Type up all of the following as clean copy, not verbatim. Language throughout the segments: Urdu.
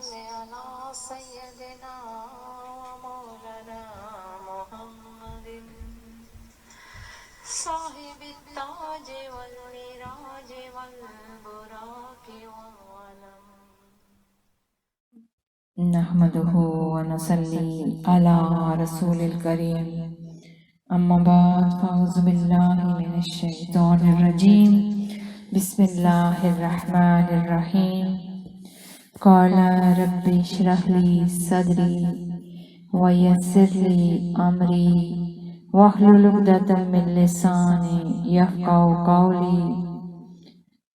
صل على سيدنا مولانا محمد صاحب التاج والمراج والبراق والعلم نحمده ونصلي على رسول الكريم أما بعد فأعوذ بالله من الشيطان الرجيم بسم الله الرحمن الرحيم قال رب اشرح لي صدري ويسر لي أمري واحلل عقدة من لساني يفقهوا قولي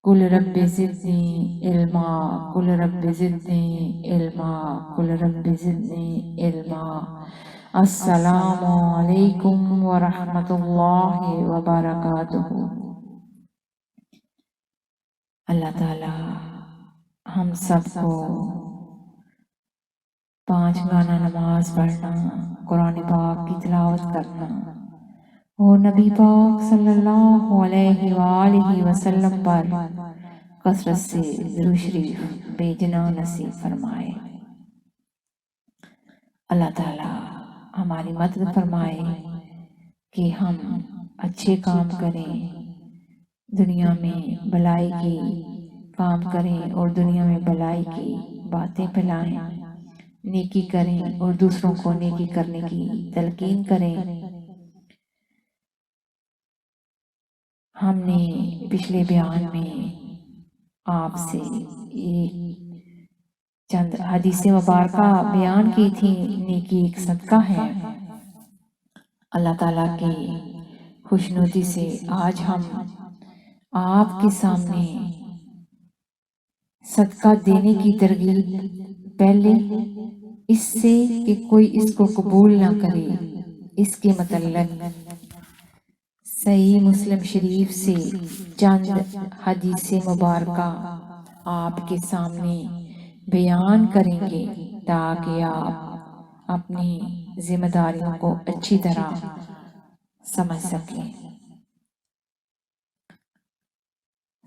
قل رب زدني علما قل رب زدني علما قل رب زدني علما السلام علیکم ورحمۃ اللہ وبرکاتہ۔ اللہ تعالی ہم سب کو 5 گانا نماز پڑھنا، قرآن پاک کی تلاوت کرنا اور نبی پاک صلی اللہ علیہ وآلہ وسلم پر کثرت سے درود شریف بھیجنا نصیب فرمائے۔ اللہ تعالی ہماری مدد فرمائے کہ ہم اچھے کام کریں، دنیا میں بھلائی کی کام کریں اور دنیا میں بھلائی کی باتیں پھیلائیں، نیکی کریں اور دوسروں کو نیکی کرنے کی تلقین کریں۔ ہم نے پچھلے بیان میں آپ سے چند حدیث مبارکہ بیان کی تھی۔ نیکی ایک صدقہ ہے۔ اللہ تعالیٰ کی خوشنودی سے آج ہم آپ کے سامنے صدقہ دینے کی ترغیب، پہلے اس سے کہ کوئی اس کو قبول نہ کرے، اس کے متعلق صحیح مسلم شریف سے چند حدیث مبارکہ آپ کے سامنے بیان کریں گے تاکہ آپ اپنی ذمہ داریوں کو اچھی طرح سمجھ سکیں۔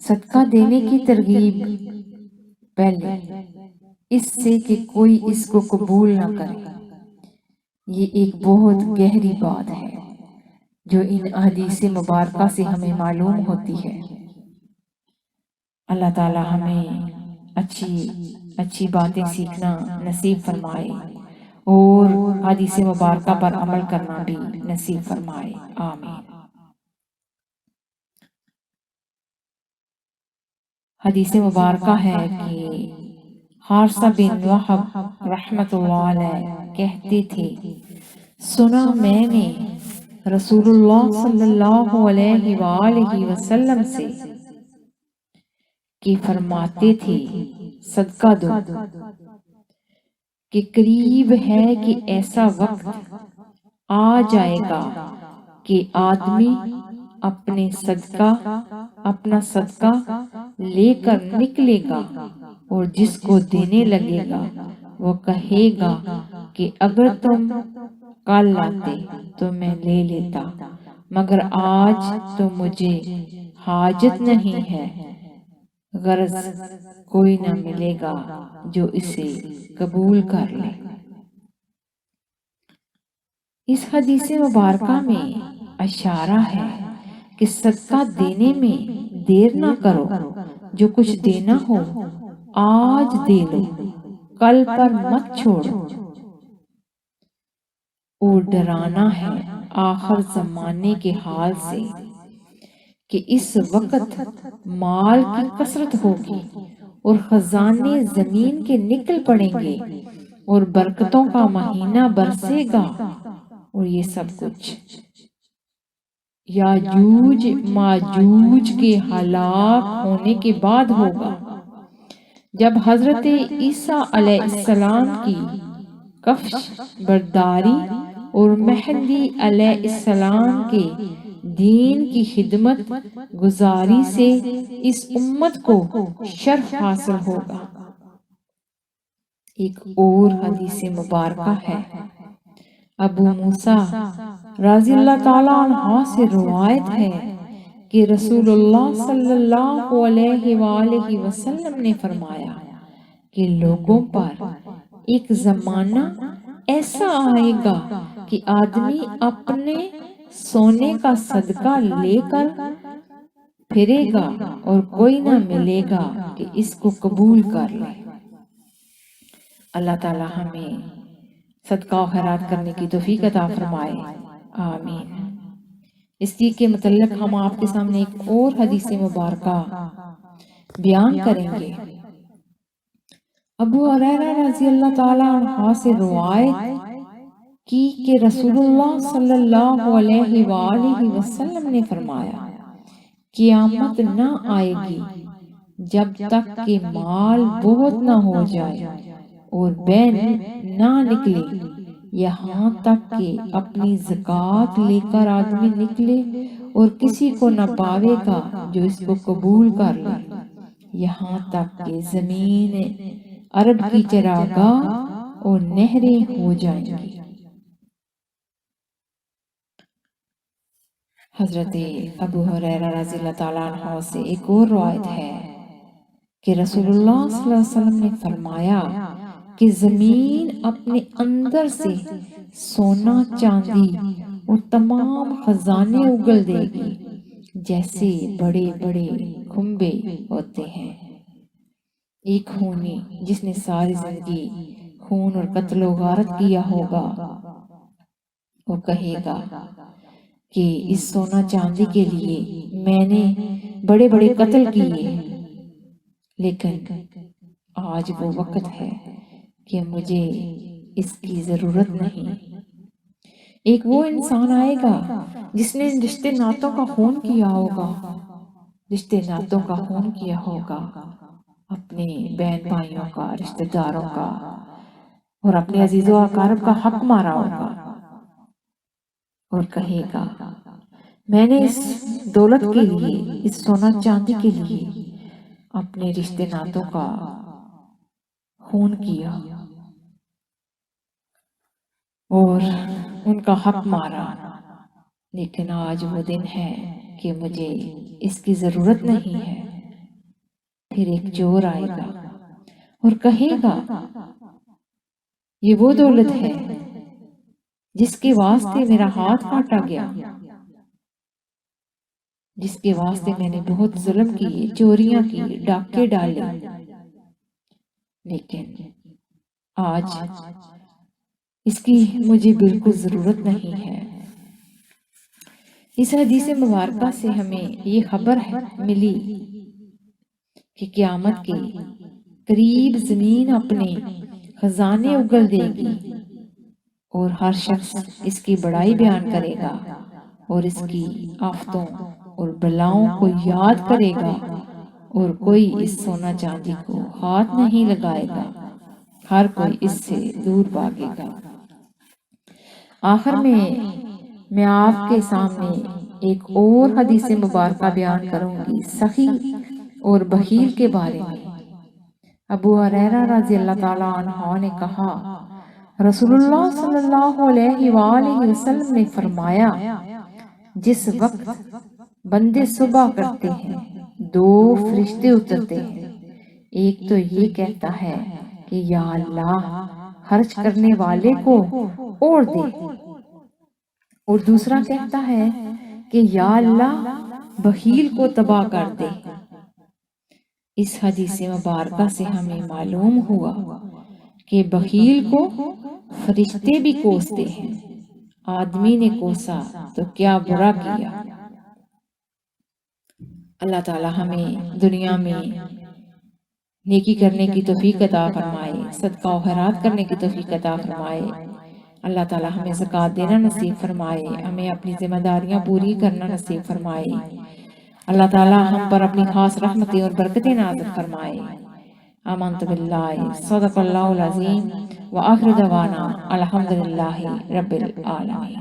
صدقہ دینے کی ترغیب، پہلے اس سے کہ کوئی اس کو قبول نہ کرے، یہ ایک بہت گہری بات ہے جو ان حدیث مبارکہ سے ہمیں معلوم ہوتی ہے۔ اللہ تعالی ہمیں اچھی باتیں سیکھنا نصیب فرمائے اور حدیث مبارکہ پر عمل کرنا بھی نصیب فرمائے، آمین۔ حدیث مبارکہ ہے کہ حارثہ بن وہب رحمۃ اللہ علیہ کہتے تھے، سنا میں نے رسول اللہ صلی اللہ علیہ وآلہ وسلم سے کہ فرماتے تھے، صدقہ دو کہ قریب ہے کہ ایسا وقت آ جائے گا کہ آدمی اپنا صدقہ لے کر نکلے گا اور جس کو دینے لگے گا وہ کہے گا کہ اگر تم کل لاتے تو میں لے لیتا، مگر آج تو مجھے حاجت نہیں ہے، غرض کوئی نہ ملے گا جو اسے قبول کر لے۔ اس حدیث مبارکہ میں اشارہ ہے کہ صدقہ دینے میں دیر نہ کرو، جو کچھ دینا ہو آج دے لو، کل پر مت چھوڑو۔ اور ڈرانا ہے آخر زمانے کے حال سے کہ اس وقت مال کی کثرت ہوگی اور خزانے زمین کے نکل پڑیں گے اور برکتوں کا مہینہ برسے گا، اور یہ سب کچھ یاجوج ماجوج کے ہلاک ہونے کے بعد ہوگا، جب حضرت عیسیٰ علیہ السلام کی کفش برداری اور مہدی علیہ السلام کے دین کی خدمت گزاری سے اس امت کو شرف حاصل ہوگا۔ ایک اور حدیث مبارکہ ہے، ابو موسیٰ رضی اللہ تعالیٰ عنہ سے روایت ہے کہ رسول اللہ صلی اللہ علیہ وآلہ وسلم نے فرمایا، کہ لوگوں پر ایک زمانہ ایسا آئے گا کہ آدمی اپنے سونے کا صدقہ لے کر پھرے گا اور کوئی نہ ملے گا کہ اس کو قبول کر لے۔ اللہ تعالی ہمیں صدقہ و خیرات کرنے کی توفیق عطا فرمائے، آمین۔ اس چیز کے متعلق ہم آپ کے سامنے ایک اور حدیث مبارکہ بیان کریں گے۔ ابو ہریرہ رضی اللہ تعالی عنہ سے روایت کی کہ رسول اللہ صلی اللہ علیہ وآلہ وسلم نے فرمایا، قیامت نہ آئے گی جب تک کہ مال بہت نہ ہو جائے اور بے نہ نکلے، یہاں تک کہ اپنی زکوٰۃ لے کر آدمی نکلے اور کسی کو نہ پاوے گا جو اس کو قبول کر لے، یہاں تک کہ زمین عرب کی چراگاہ اور نہریں ہو جائیں گی۔ حضرت ابو ہریرہ رضی اللہ تعالیٰ عنہ سے ایک اور روایت ہے کہ رسول اللہ صلی اللہ علیہ وسلم نے فرمایا کہ زمین اپنے اندر سے سونا چاندی اور تمام خزانے اگل دے گی جیسے بڑے بڑے کھمبے ہوتے ہیں۔ ایک خونی جس نے ساری زندگی خون اور قتل و غارت کیا ہوگا وہ کہے گا کہ اس سونا چاندی کے لیے میں نے بڑے بڑے قتل کیے، لیکن آج وہ وقت ہے کہ مجھے اس کی ضرورت نہیں۔ ایک وہ انسان آئے گا جس نے رشتے ناتوں کا خون کیا ہوگا، رشتے ناتوں کا خون کیا ہوگا، اپنے بہن بھائیوں کا، رشتے داروں کا اور اپنے عزیز و اقارب کا حق مارا ہوگا، اور کہے گا میں نے اس دولت کے لیے، اس سونا چاندی کے لیے اپنے رشتے ناتوں کا خون کیا اور ان کا حق مارا، لیکن آج وہ دن ہے کہ مجھے اس کی ضرورت نہیں ہے۔ پھر ایک چور آئے گا اور کہے گا یہ وہ دولت ہے جس کے واسطے میرا ہاتھ کاٹا گیا، جس کے واسطے میں نے بہت ظلم کیے، چوریاں کی، ڈاکے ڈالے، لیکن آج اس کی مجھے بالکل ضرورت نہیں ہے۔ اس حدیث مبارکہ سے ہمیں یہ خبر ملی کہ قیامت کے قریب زمین اپنے خزانے اگل دے گی اور ہر شخص اس کی بڑائی بیان کرے گا اور اس کی آفتوں اور بلاؤں کو یاد کرے گا، اور کوئی اس سونا چاندی کو ہاتھ نہیں لگائے گا، ہر کوئی اس سے دور بھاگے گا۔ آخر میں آپ کے سامنے ایک اور حدیث مبارکہ بیان کروں گی سخی اور بخیل کے بارے میں۔ ابو ہریرہ رضی اللہ تعالیٰ عنہ نے کہا رسول اللہ صلی اللہ علیہ وآلہ وسلم نے فرمایا، جس وقت بندے صبح کرتے ہیں دو فرشتے اترتے ہیں، ایک تو یہ کہتا ہے کہ یا اللہ خرچ کرنے والے کو اوڑھ دے، اور دوسرا کہتا ہے کہ یا اللہ بخیل کو تباہ کر دے۔ اس حدیث مبارکہ سے ہمیں معلوم ہوا کہ بخیل کو فرشتے بھی کوستے ہیں، آدمی نے کوسا تو کیا برا کیا۔ اللہ تعالی ہمیں دنیا میں نیکی کرنے کی توفیق عطا فرمائے، صدقہ و خیرات کرنے کی توفیق عطا فرمائے۔ اللہ تعالی ہمیں زکوٰۃ دینا نصیب فرمائے، ہمیں اپنی ذمہ داریاں پوری کرنا نصیب فرمائے۔ اللہ تعالی ہم پر اپنی خاص رحمتیں اور برکتیں نازل فرمائے۔ آمنت باللہ، صدق اللہ العظیم، وآخر دعوانا الحمدللہ رب العالمین۔